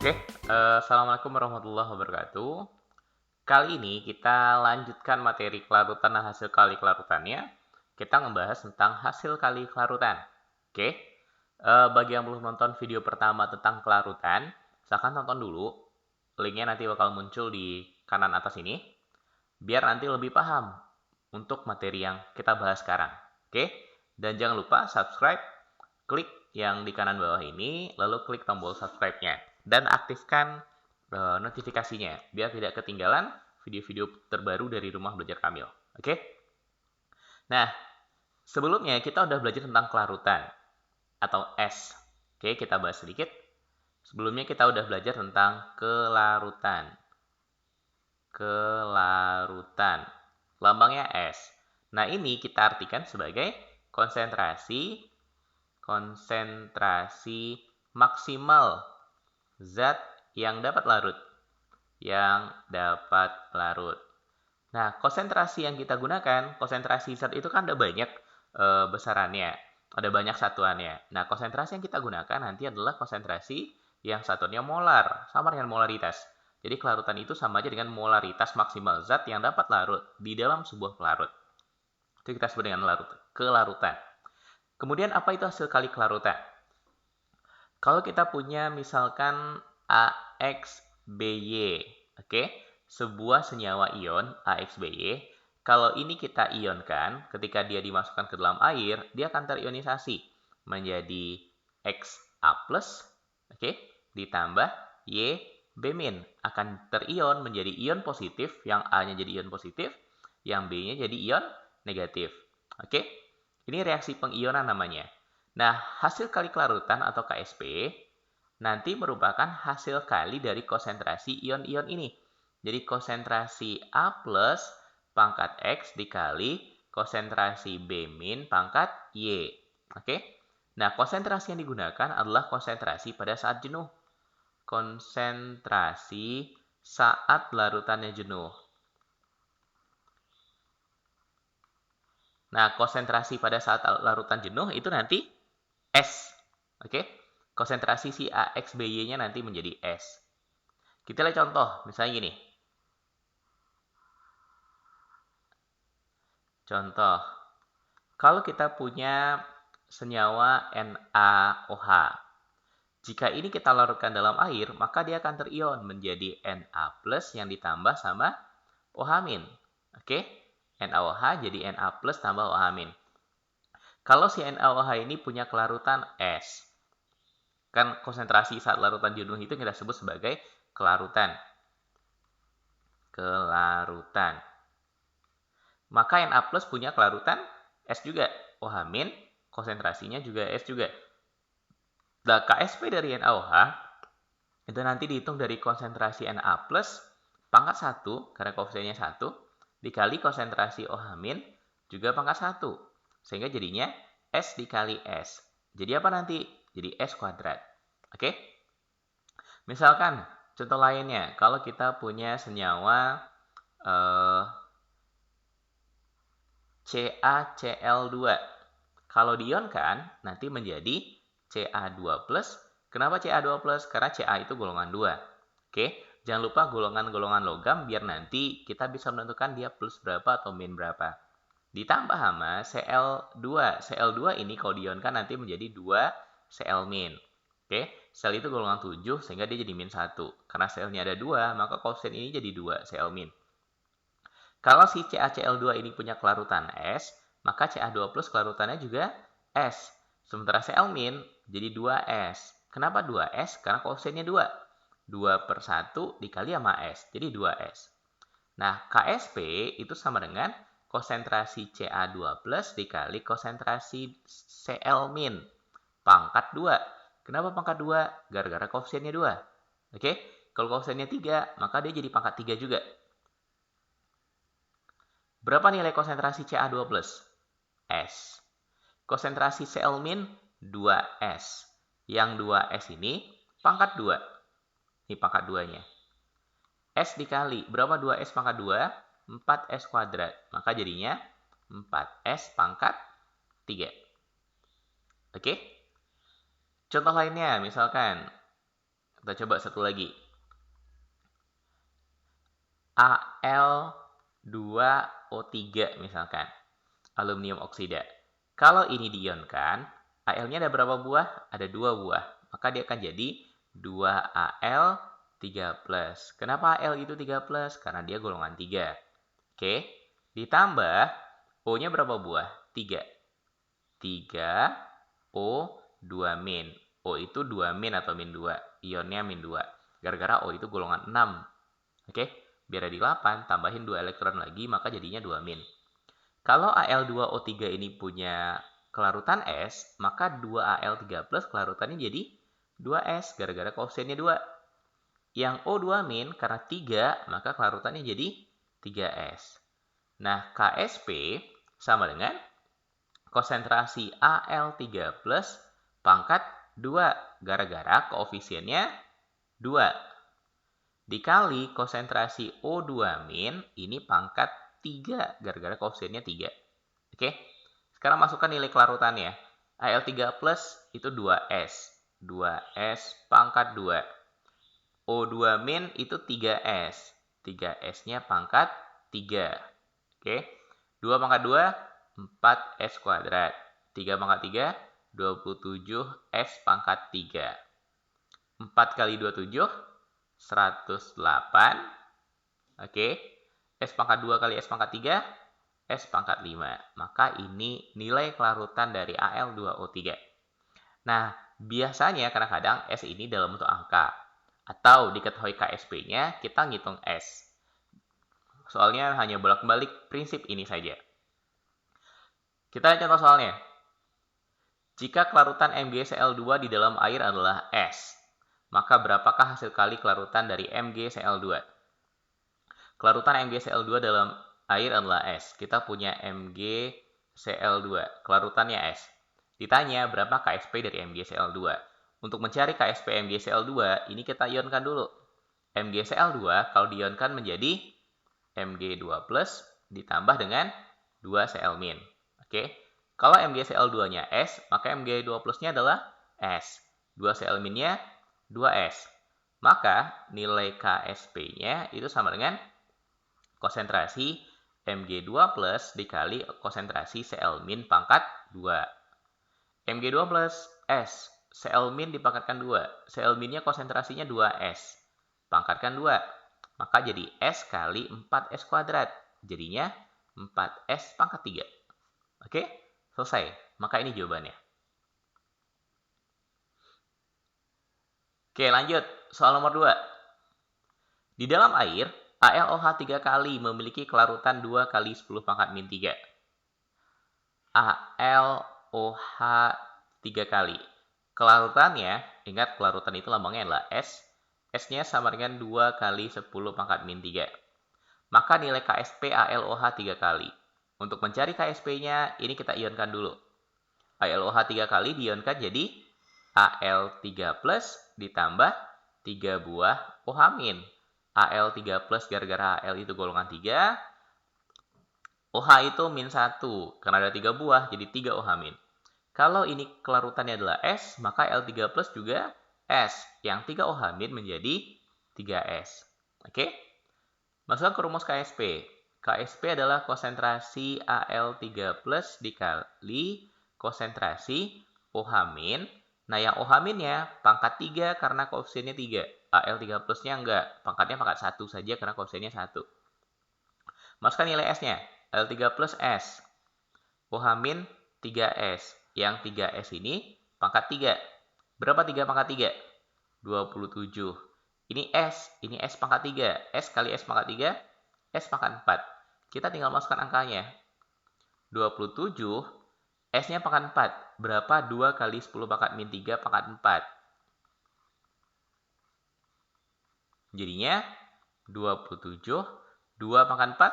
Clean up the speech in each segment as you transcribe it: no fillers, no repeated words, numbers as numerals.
Oke, Assalamualaikum warahmatullahi wabarakatuh. Kali ini kita lanjutkan materi kelarutan dan hasil kali kelarutannya. Kita ngebahas tentang hasil kali kelarutan. Oke, bagi yang belum nonton video pertama tentang kelarutan, silahkan tonton dulu. Linknya nanti bakal muncul di kanan atas ini, biar nanti lebih paham untuk materi yang kita bahas sekarang. Oke, dan jangan lupa subscribe, klik yang di kanan bawah ini, lalu klik tombol subscribe-nya. Dan aktifkan notifikasinya, biar tidak ketinggalan video-video terbaru dari Rumah Belajar Kamil. Oke? Nah, sebelumnya kita udah belajar tentang kelarutan atau es. Oke, kita bahas sedikit. Sebelumnya kita udah belajar tentang kelarutan. Kelarutan. Lambangnya es. Nah, ini kita artikan sebagai konsentrasi maksimal zat yang dapat larut. Nah, konsentrasi yang kita gunakan, konsentrasi zat itu kan ada banyak besarannya, ada banyak satuannya. Nah, konsentrasi yang kita gunakan nanti adalah konsentrasi yang satuannya molar, sama dengan molaritas. Jadi kelarutan itu sama aja dengan molaritas maksimal zat yang dapat larut di dalam sebuah pelarut. Itu kita sebut dengan kelarutan. Kemudian apa itu hasil kali kelarutan? Kalau kita punya misalkan AXBY, oke? Sebuah senyawa ion AXBY, kalau ini kita ionkan, ketika dia dimasukkan ke dalam air, dia akan terionisasi menjadi XA+, oke? Ditambah YB- akan terion menjadi ion positif, yang A-nya jadi ion positif, yang B-nya jadi ion negatif. Oke? Ini reaksi pengionan namanya. Nah, hasil kali kelarutan atau KSP nanti merupakan hasil kali dari konsentrasi ion-ion ini. Jadi konsentrasi A plus pangkat X dikali konsentrasi B min pangkat Y. Oke? Nah, konsentrasi yang digunakan adalah konsentrasi pada saat jenuh. Konsentrasi saat larutannya jenuh. Nah, konsentrasi pada saat larutan jenuh itu nanti S. Oke? Konsentrasi si AXBY-nya nanti menjadi S. Kita lihat contoh, misalnya gini. Contoh, kalau kita punya senyawa NaOH. Jika ini kita larutkan dalam air, maka dia akan terion menjadi Na+ yang ditambah sama OH-. Oke? NaOH jadi Na+ tambah OH-. Kalau si NaOH ini punya kelarutan S, kan konsentrasi saat larutan jenuh itu kita sebut sebagai kelarutan. Maka Na+ punya kelarutan S juga. OH- konsentrasinya juga S juga. Nah, KSP dari NaOH itu nanti dihitung dari konsentrasi Na+ pangkat 1, karena koefisiennya 1, dikali konsentrasi OH- juga pangkat 1. Sehingga jadinya S dikali S. Jadi apa nanti? Jadi S kuadrat. Oke? Misalkan, contoh lainnya, kalau kita punya senyawa CaCl2. Kalau diionkan, nanti menjadi Ca2+. Kenapa Ca2+? Karena Ca itu golongan 2. Oke, jangan lupa golongan-golongan logam biar nanti kita bisa menentukan dia plus berapa atau min berapa. Ditambah sama Cl2. Cl2 ini kalau diionkan nanti menjadi 2 Cl-. Oke, sel itu golongan 7 sehingga dia jadi min 1. Karena selnya ada 2, maka koefisien ini jadi 2 Cl-. Kalau si CaCl2 ini punya kelarutan S, maka Ca2+ kelarutannya juga S. Sementara Cl- jadi 2S. Kenapa 2S? Karena koefisiennya 2. 2/1 dikali sama S, jadi 2S. Nah, KSP itu sama dengan konsentrasi Ca2+ dikali konsentrasi Cl- pangkat 2. Kenapa pangkat 2? Gara-gara koefisiennya 2. Oke? Kalau koefisiennya 3, maka dia jadi pangkat 3 juga. Berapa nilai konsentrasi Ca2+? S. Konsentrasi Cl- 2S. Yang 2S ini pangkat 2. Ini pangkat 2-nya. S dikali, berapa 2S pangkat 2? 4S kuadrat. Maka jadinya 4S pangkat 3. Oke? Contoh lainnya, misalkan Kita coba satu lagi. Al2O3 misalkan. Aluminium oksida. Kalau ini diionkan, Al-nya ada berapa buah? Ada 2 buah. Maka dia akan jadi 2Al3+. Kenapa Al itu 3+? Karena dia golongan 3. Oke. Ditambah, O-nya berapa buah? 3. 3, O, 2 min. O itu 2 min atau min 2. Ionnya min 2. Gara-gara O itu golongan 6. Oke. Biar ada 8, tambahin 2 elektron lagi, maka jadinya 2 min. Kalau Al2O3 ini punya kelarutan S, maka 2Al3+ kelarutannya jadi 2S, gara-gara koefisiennya 2. Yang O2 min, karena 3, maka kelarutannya jadi 3S. Nah, KSP sama dengan konsentrasi Al3+ pangkat 2, gara-gara koefisiennya 2. Dikali konsentrasi O2 min, ini pangkat 3, gara-gara koefisiennya 3. Oke, sekarang masukkan nilai kelarutannya. Al3+ itu 2S. 2S pangkat 2. O2 min itu 3S. 3S-nya pangkat 3. Oke, 2 pangkat 2, 4S kuadrat. 3 pangkat 3, 27S pangkat 3. 4 kali 27, 108. Oke. S pangkat 2 kali S pangkat 3, S pangkat 5. Maka ini nilai kelarutan dari Al2O3. Nah, biasanya kadang-kadang S ini dalam bentuk angka. Atau diketahui KSP-nya, kita ngitung S. Soalnya hanya bolak-balik prinsip ini saja. Kita lihat contoh soalnya. Jika kelarutan MgCl2 di dalam air adalah S, maka berapakah hasil kali kelarutan dari MgCl2? Kelarutan MgCl2 dalam air adalah S. Kita punya MgCl2. Kelarutannya S. Ditanya berapa KSP dari MgCl2. Untuk mencari KSP MgCl2, ini kita ionkan dulu. MgCl2 kalau diionkan menjadi Mg2+ ditambah dengan 2Cl-. Oke. Kalau MgCl2-nya S, maka Mg2+-nya adalah S. 2Cl-nya 2S. Maka nilai KSP-nya itu sama dengan konsentrasi Mg2+ dikali konsentrasi Cl- pangkat 2. Mg2+ S. Cl- dipangkatkan 2. Cl-nya konsentrasinya 2S. Pangkatkan 2. Maka jadi S kali 4S kuadrat. Jadinya 4S pangkat 3. Oke? Selesai. Maka ini jawabannya. Oke, lanjut. Soal nomor 2. Di dalam air, AlOH 3 kali memiliki kelarutan 2 kali 10 pangkat min 3. AlOH 3 kali. Kelarutannya, ingat kelarutan itu lambangnya adalah S. S-nya sama dengan 2 kali 10 pangkat min 3. Maka nilai KSP AlOH 3 kali. Untuk mencari KSP-nya, ini kita ionkan dulu. AlOH 3 kali dionkan jadi Al3+ ditambah 3 buah OH-. Al3+ gara-gara Al itu golongan 3. OH itu min 1. Karena ada 3 buah, jadi 3 OH-. Kalau ini kelarutannya adalah S, maka Al3+ juga S. Yang 3 OH- menjadi 3S. Oke? Masukkan ke rumus KSP. KSP adalah konsentrasi Al3+ dikali konsentrasi OH-. Nah, yang OH-nya pangkat 3 karena koefisiennya 3. Al3+-nya enggak. Pangkatnya pangkat 1 saja karena koefisiennya 1. Masukkan nilai S-nya. Al3+ S. OH- 3S. Yang 3S ini pangkat 3. Berapa 3 pangkat 3? 27. Ini S. Ini S pangkat 3. S kali S pangkat 3. S pangkat 4. Kita tinggal masukkan angkanya. 27. S-nya pangkat 4. Berapa 2 kali 10 pangkat min 3 pangkat 4? Jadinya 27. 2 pangkat 4.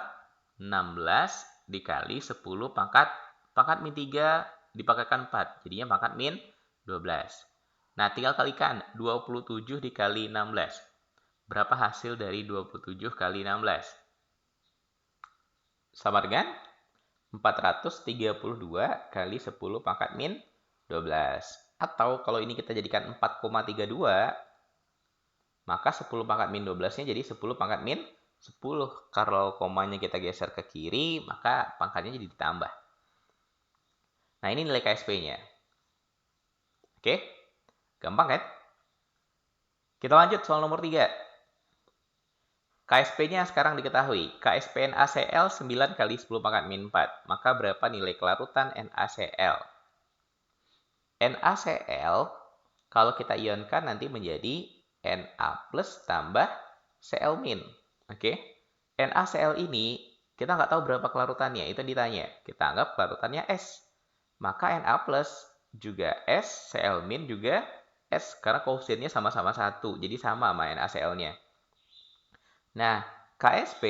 16 dikali 10 pangkat min 3 dipangkatkan 4. Jadinya pangkat min 12. Nah, tinggal kalikan 27 dikali 16. Berapa hasil dari 27 kali 16? Sama dengan 432 kali 10 pangkat min 12. Atau kalau ini kita jadikan 4,32, maka 10 pangkat min 12-nya jadi 10 pangkat min 10. Kalau komanya kita geser ke kiri, maka pangkatnya jadi ditambah. Nah, ini nilai KSP-nya. Oke? Gampang kan? Kita lanjut soal nomor 3. KSP-nya sekarang diketahui. KSP NaCl 9 kali 10 pangkat min 4. Maka berapa nilai kelarutan NaCl? NaCl, kalau kita ionkan nanti menjadi Na plus tambah Cl min. Oke? NaCl ini, kita nggak tahu berapa kelarutannya. Itu ditanya. Kita anggap kelarutannya S. Maka Na plus juga S, Cl min juga S. Karena koefisiennya sama-sama 1. Jadi sama sama NaCl-nya. Nah, KSP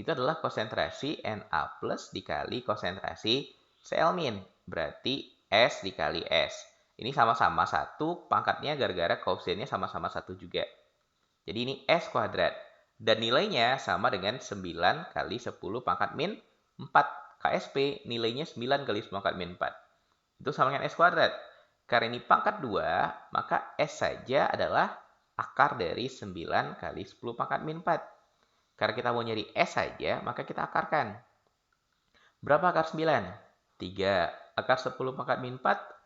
itu adalah konsentrasi Na plus dikali konsentrasi Cl min. Berarti S dikali S. Ini sama-sama 1, pangkatnya gara-gara koefisiennya sama-sama 1 juga. Jadi ini S kuadrat. Dan nilainya sama dengan 9 kali 10 pangkat min 4. KSP nilainya 9 kali 10 pangkat min 4. Itu sama dengan S kuadrat. Karena ini pangkat 2, maka S saja adalah akar dari 9 kali 10 pangkat min 4. Karena kita mau nyari S saja, maka kita akarkan. Berapa akar 9? 3. Akar 10 pangkat min 4,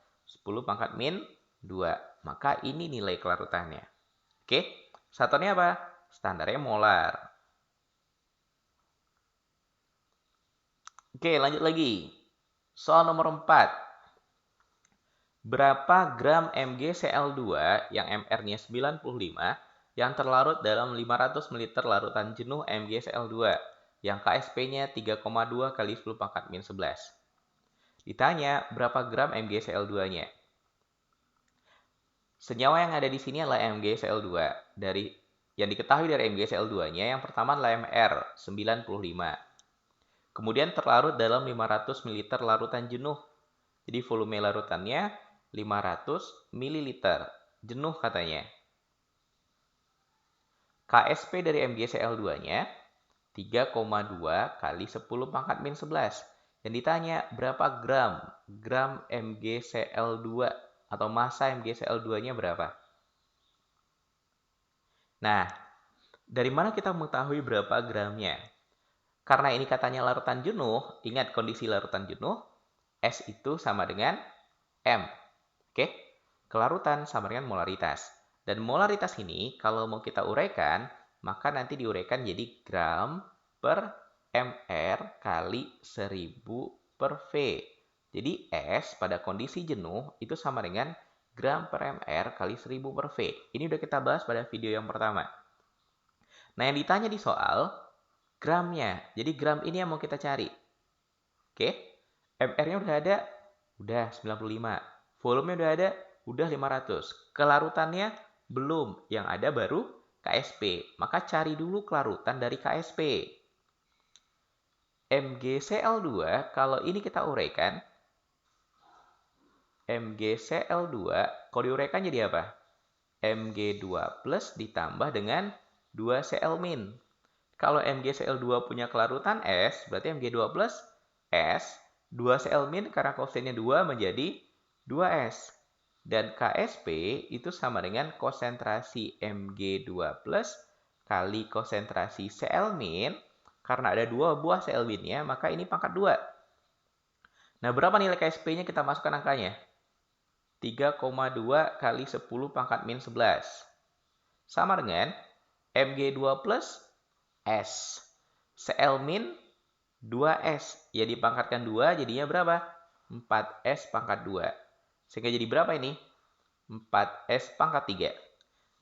10 pangkat min 2. Maka ini nilai kelarutannya. Oke, satuannya apa? Standarnya molar. Oke, lanjut lagi. Soal nomor 4. Berapa gram MgCl2 yang MR-nya 95 yang terlarut dalam 500 ml larutan jenuh MgCl2 yang KSP-nya 3,2 kali 10 pangkat min 11. Ditanya berapa gram MgCl2-nya. Senyawa yang ada di sini adalah MgCl2. Yang diketahui dari MgCl2-nya yang pertama adalah MR 95. Kemudian terlarut dalam 500 ml larutan jenuh. Jadi volume larutannya 500 ml. Jenuh katanya. KSP dari MgCl2-nya 3,2 kali 10 pangkat min 11. Yang ditanya berapa gram MgCl2 atau massa MgCl2-nya berapa? Nah, dari mana kita mengetahui berapa gramnya? Karena ini katanya larutan jenuh, ingat kondisi larutan jenuh, S itu sama dengan M. Oke? Kelarutan sama dengan molaritas. Dan molaritas ini kalau mau kita uraikan, maka nanti diuraikan jadi gram per mr kali 1000 per V. Jadi S pada kondisi jenuh itu sama dengan gram per mr kali 1000 per V. Ini udah kita bahas pada video yang pertama. Nah, yang ditanya di soal, gramnya. Jadi gram ini yang mau kita cari. Oke? MR-nya udah ada? Udah 95. Volume udah ada? Udah 500. Kelarutannya? Belum. Yang ada baru KSP. Maka cari dulu kelarutan dari KSP. MgCl2, kalau ini kita uraikan, MgCl2, kalau diuraikan jadi apa? Mg2 plus ditambah dengan 2Cl min. Kalau MgCl2 punya kelarutan S, berarti Mg2 plus S, 2Cl min karena koefisiennya 2 menjadi 2S. Dan KSP itu sama dengan konsentrasi Mg2 plus kali konsentrasi Cl min. Karena ada 2 buah Cl min-nya, maka ini pangkat 2. Nah, berapa nilai KSP-nya kita masukkan angkanya? 3,2 kali 10 pangkat min 11. Sama dengan Mg2 plus S. Cl min 2S. Ya dipangkatkan 2 jadinya berapa? 4S pangkat 2. Sehingga jadi berapa ini? 4S pangkat 3.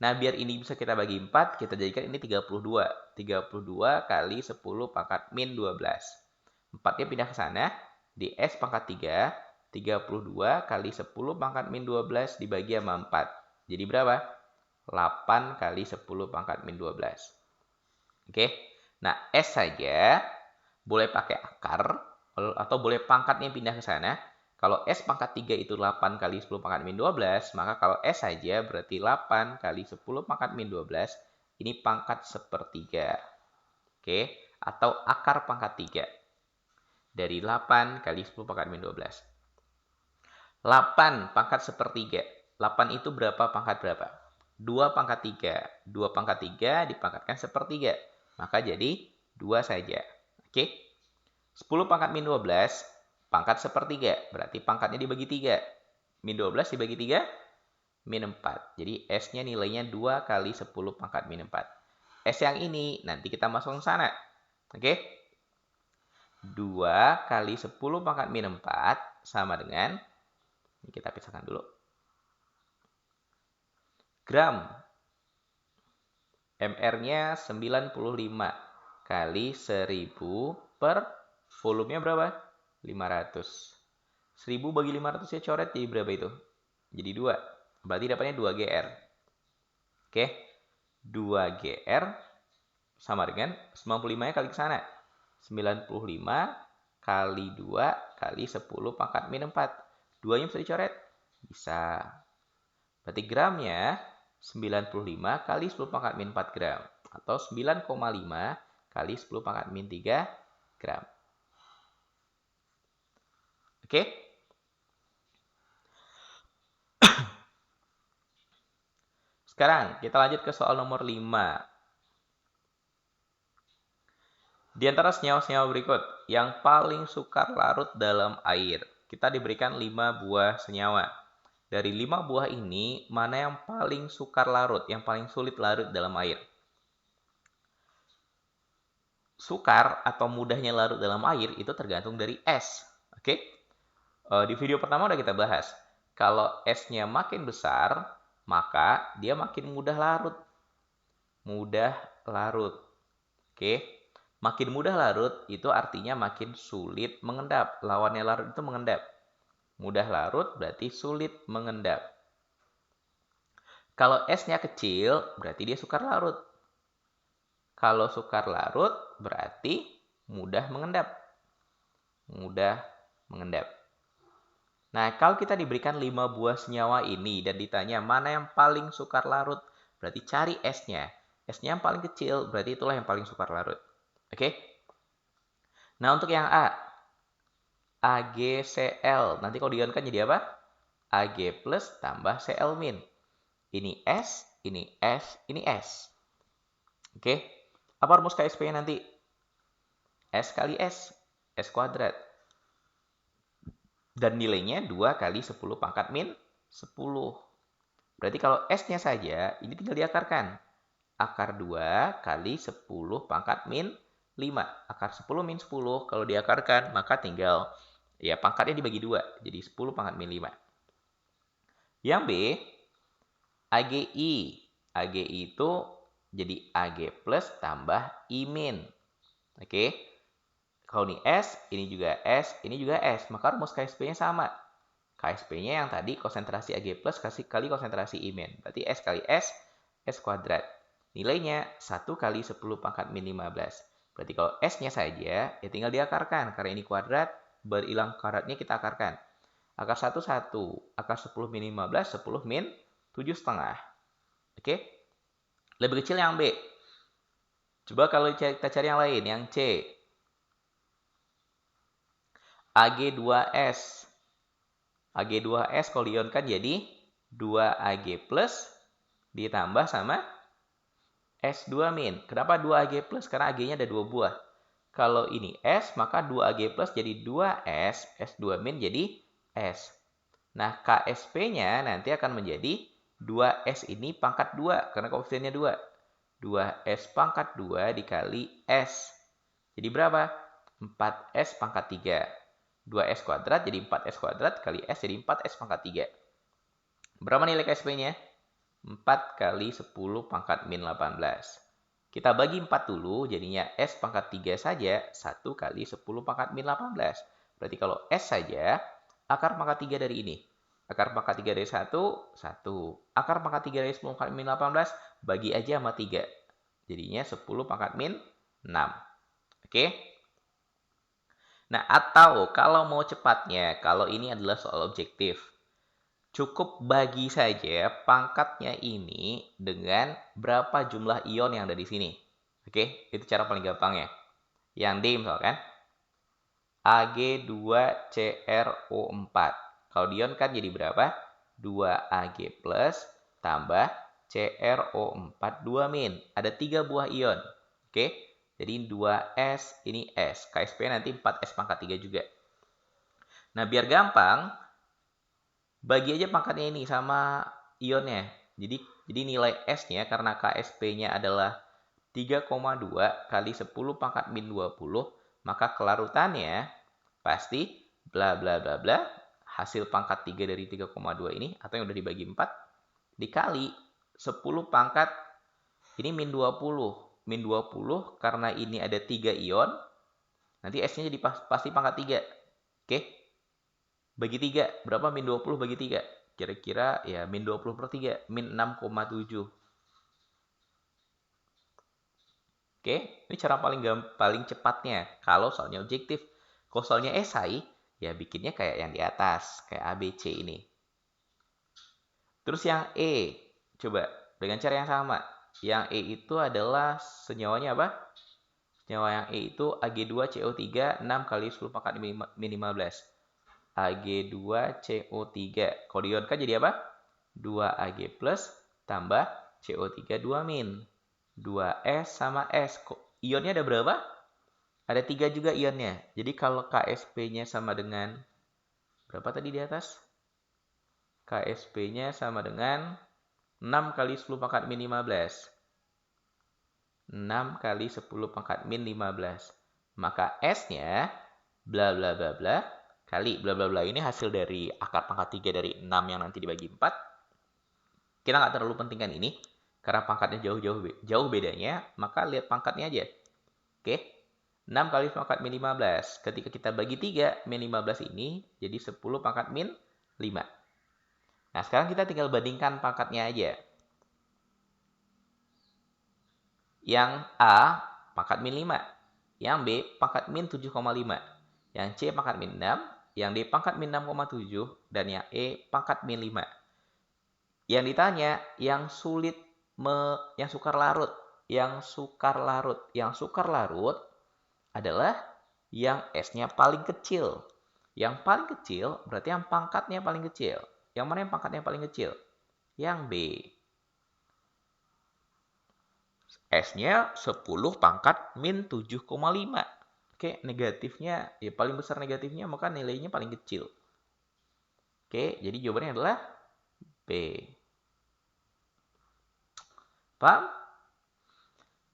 Nah, biar ini bisa kita bagi 4, kita jadikan ini 32. 32 kali 10 pangkat min 12. 4-nya pindah ke sana. Di S pangkat 3, 32 kali 10 pangkat min 12 dibagi sama 4. Jadi berapa? 8 kali 10 pangkat min 12. Oke? Nah, S saja boleh pakai akar atau boleh pangkatnya pindah ke sana. Kalau S pangkat 3 itu 8 kali 10 pangkat min 12, maka kalau S saja berarti 8 kali 10 pangkat min 12, ini pangkat sepertiga. Oke? Atau akar pangkat 3. Dari 8 kali 10 pangkat min 12. 8 pangkat sepertiga. 8 itu berapa pangkat berapa? 2 pangkat 3. 2 pangkat 3 dipangkatkan sepertiga. Maka jadi 2 saja. Oke? 10 pangkat min 12, pangkat sepertiga. Berarti pangkatnya dibagi 3. Min 12 dibagi 3, min 4. Jadi S-nya nilainya 2 kali 10 pangkat min 4. S yang ini nanti kita masukkan ke sana. Oke? 2 kali 10 pangkat min 4 sama dengan, ini kita pisahkan dulu, gram. MR-nya 95 kali 1000 per volumenya berapa? 500. 1000 bagi 500 ya coret jadi berapa itu? Jadi 2. Berarti dapatnya 2 GR. Oke. 2 GR sama dengan 95-nya kali ke sana. 95 kali 2 kali 10 pangkat min 4. 2-nya bisa dicoret? Bisa. Berarti gramnya 95 kali 10 pangkat min 4 gram. Atau 9,5 kali 10 pangkat min 3 gram. Oke? Sekarang kita lanjut ke soal nomor 5. Di antara senyawa-senyawa berikut, yang paling sukar larut dalam air. Kita diberikan 5 buah senyawa. Dari 5 buah ini, mana yang paling sukar larut, yang paling sulit larut dalam air? Sukar atau mudahnya larut dalam air itu tergantung dari S. Oke? Di video pertama udah kita bahas. Kalau S-nya makin besar, maka dia makin mudah larut. Mudah larut. Oke? Makin mudah larut itu artinya makin sulit mengendap. Lawannya larut itu mengendap. Mudah larut berarti sulit mengendap. Kalau S-nya kecil berarti dia sukar larut. Kalau sukar larut berarti mudah mengendap. Mudah mengendap. Nah, kalau kita diberikan 5 buah senyawa ini dan ditanya mana yang paling sukar larut, berarti cari S-nya. S-nya yang paling kecil berarti itulah yang paling sukar larut. Oke? Nah, untuk yang A, AgCl. Nanti kalau diionkan jadi apa? Ag plus tambah Cl min. Ini S, ini S, ini S. Oke? Apa rumus KSP-nya nanti? S kali S. S kuadrat. Dan nilainya 2 kali 10 pangkat min 10. Berarti kalau S-nya saja, ini tinggal diakarkan. Akar 2 kali 10 pangkat min 5. Akar 10 min 10. Kalau diakarkan, maka tinggal, ya pangkatnya dibagi 2. Jadi 10 pangkat min 5. Yang B, AgI. AgI itu jadi Ag plus tambah I min. Oke. Kalau ini S, ini juga S, ini juga S. Maka rumus KSP-nya sama. KSP-nya yang tadi konsentrasi Ag plus kali konsentrasi I min. Berarti S kali S, S kuadrat. Nilainya 1 kali 10 pangkat min 15. Berarti kalau S-nya saja, ya tinggal diakarkan. Karena ini kuadrat, berhilang kuadratnya kita akarkan. Akar 1, 1. Akar 10 min 15, 10 min 7,5. Oke? Lebih kecil yang B. Coba kalau kita cari yang lain, yang C. Ag2S. Ag2S kalau diionkan jadi 2Ag plus ditambah sama S2 min. Kenapa 2Ag plus? Karena Ag-nya ada 2 buah. Kalau ini S, maka 2Ag plus jadi 2S. S2 min jadi S. Nah, KSP-nya nanti akan menjadi 2S ini pangkat 2. Karena koefisiennya 2. 2S pangkat 2 dikali S. Jadi berapa? 4S pangkat 3. 2S kuadrat jadi 4S kuadrat kali S jadi 4S pangkat 3. Berapa nilai KSP-nya? 4 kali 10 pangkat min 18. Kita bagi 4 dulu, jadinya S pangkat 3 saja, 1 kali 10 pangkat min 18. Berarti kalau S saja, akar pangkat 3 dari ini. Akar pangkat 3 dari 1, 1. Akar pangkat 3 dari 10 pangkat min 18, bagi aja sama 3. Jadinya 10 pangkat min 6. Oke? Nah, atau kalau mau cepatnya, kalau ini adalah soal objektif, cukup bagi saja pangkatnya ini dengan berapa jumlah ion yang ada di sini. Oke, itu cara paling gampangnya. Yang D misalkan, Ag2CrO4. Kalau diion kan jadi berapa? 2Ag plus tambah CrO4 2-. Ada 3 buah ion. Oke, jadi 2S, ini S. KSP nanti 4S pangkat 3 juga. Nah, biar gampang, bagi aja pangkatnya ini sama ionnya. Jadi nilai S-nya karena KSP-nya adalah 3,2 kali 10 pangkat min 20, maka kelarutannya pasti bla bla bla bla, hasil pangkat 3 dari 3,2 ini, atau yang udah dibagi 4, dikali 10 pangkat, ini min 20. Min 20 karena ini ada 3 ion, nanti S-nya jadi pasti pangkat 3. Oke? Bagi 3, berapa min 20 bagi 3? Kira-kira ya min 20 per 3, min 6,7. Oke, ini cara paling cepatnya kalau soalnya objektif. Kalau soalnya esai, ya bikinnya kayak yang di atas, kayak ABC ini. Terus yang E, coba dengan cara yang sama. Yang E itu adalah senyawanya apa? Senyawa yang E itu Ag2CO3 6 kali 10 pangkat min 15. Ag2CO3. Kalau diionkan jadi apa? 2Ag plus tambah CO3 2-. 2S sama S. Ionnya ada berapa? Ada 3 juga ionnya. Jadi kalau KSP-nya sama dengan berapa tadi di atas? KSP-nya sama dengan 6 kali 10 pangkat min 15. 6 kali 10 pangkat min 15. Maka S-nya bla bla bla bla kali bla bla bla ini hasil dari akar pangkat 3 dari 6 yang nanti dibagi 4. Kita nggak terlalu pentingkan ini. Karena pangkatnya jauh bedanya, maka lihat pangkatnya aja. Oke, 6 kali pangkat min 15. Ketika kita bagi 3, min 15 ini jadi 10 pangkat min 5. Nah, sekarang kita tinggal bandingkan pangkatnya aja. Yang A, pangkat min 5. Yang B, pangkat min 7,5. Yang C, pangkat min 6. Yang D, pangkat min 6,7. Dan yang E, pangkat min 5. Yang ditanya, yang sukar larut. Yang sukar larut adalah yang S-nya paling kecil. Yang paling kecil berarti yang pangkatnya paling kecil. Yang mana yang pangkatnya paling kecil? Yang B. S-nya 10 pangkat min 7,5. Oke, negatifnya, ya paling besar negatifnya, maka nilainya paling kecil. Oke, jadi jawabannya adalah B. Paham?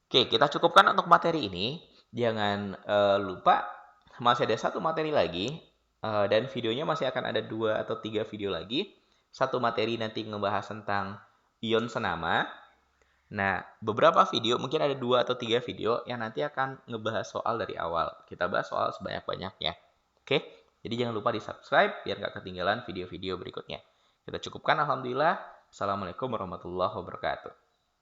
Oke, kita cukupkan untuk materi ini. Jangan lupa, masih ada satu materi lagi. Dan videonya masih akan ada 2 atau 3 video lagi. Satu materi nanti ngebahas tentang ion senama. Nah, beberapa video, mungkin ada 2 atau 3 video yang nanti akan ngebahas soal dari awal. Kita bahas soal sebanyak-banyaknya. Oke? Jadi jangan lupa di-subscribe biar nggak ketinggalan video-video berikutnya. Kita cukupkan, alhamdulillah. Assalamualaikum warahmatullahi wabarakatuh.